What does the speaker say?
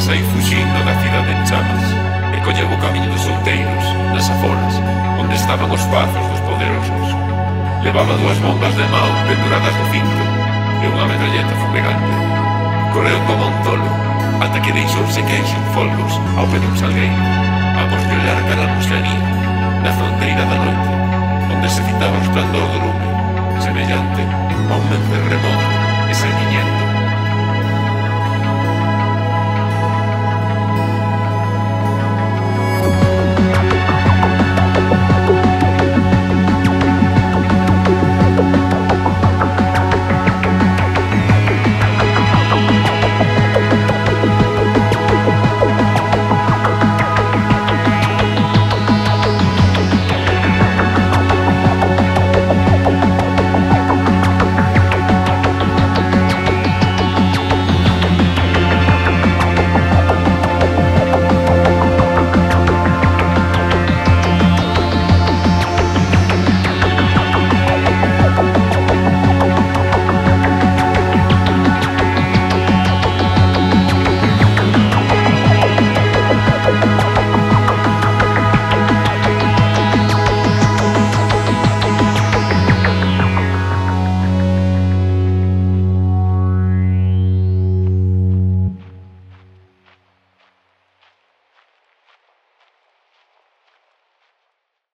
saí fuxindo da cidade en chamas e colleu o camiño dos solteiros nas aforas, onde estaban os pazos dos poderosos. Levaba 2 bombas de mao penduradas do cinto e unha metralleta fumegante. Correu como un tolo ata que deixouse caer sin folgos ao pé dun salgueiro, a postellar cara a Muslaní, na fronteira da noite, onde se citaba o esplendor do lume, semellante a un vencer remoto.